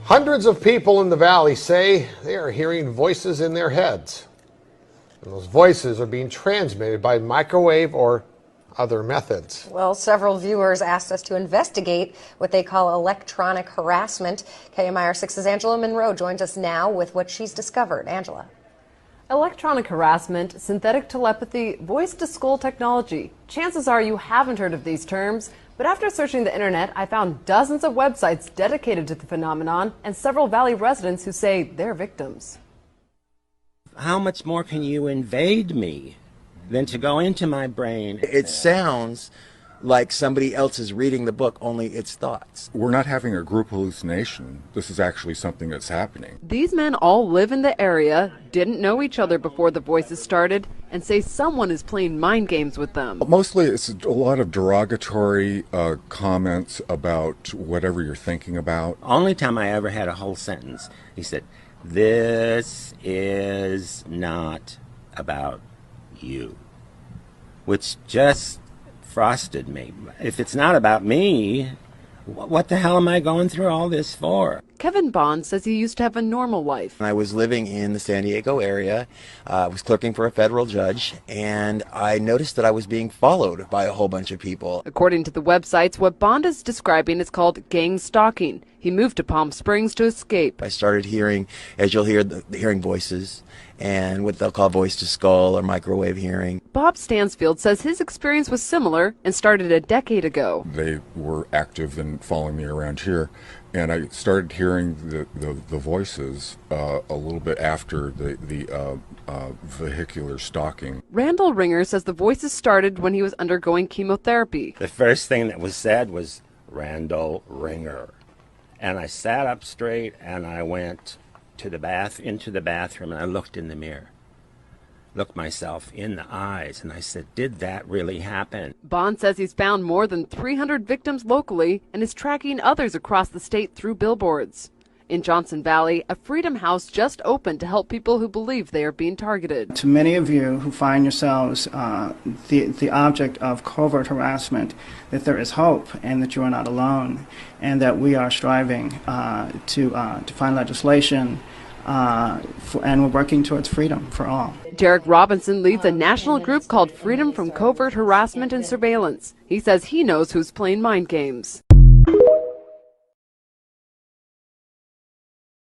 Hundreds of people in the valley say they are hearing voices in their heads. And those voices are being transmitted by microwave or other methods. Well, several viewers asked us to investigate what they call electronic harassment. KMIR 6's Angela Monroe joins us now with what she's discovered. Angela. Electronic harassment, synthetic telepathy, voice-to-skull technology. Chances are you haven't heard of these terms, but after searching the internet, I found dozens of websites dedicated to the phenomenon and several Valley residents who say they're victims. How much more can you invade me than to go into my brain? It sounds like somebody else is reading the book, only it's thoughts. We're not having a group hallucination. This is actually something that's happening. These men all live in the area, didn't know each other before the voices started, and say someone is playing mind games with them. Mostly it's a lot of derogatory comments about whatever you're thinking about. Only time I ever had a whole sentence, he said, "This is not about you," which just frosted me. If it's not about me, what the hell am I going through all this for? Kevin Bond says he used to have a normal life. I was living in the San Diego area, I was clerking for a federal judge, and I noticed that I was being followed by a whole bunch of people. According to the websites, what Bond is describing is called gang stalking. He moved to Palm Springs to escape. I started hearing, as you'll hear, hearing voices and what they'll call voice to skull or microwave hearing. Bob Stansfield says his experience was similar and started a decade ago. They were active in following me around here, and I started hearing the voices a little bit after the vehicular stalking. Randall Ringer says the voices started when he was undergoing chemotherapy. The first thing that was said was, "Randall Ringer." And I sat up straight and I went to into the bathroom, and I looked in the mirror, looked myself in the eyes, and I said, did that really happen? Bond says he's found more than 300 victims locally and is tracking others across the state through billboards. In Johnson Valley, a Freedom House just opened to help people who believe they are being targeted. To many of you who find yourselves the object of covert harassment, that there is hope and that you are not alone, and that we are striving to find legislation and we're working towards freedom for all. Derek Robinson leads a national group called Freedom from Covert Harassment and Surveillance. He says he knows who's playing mind games.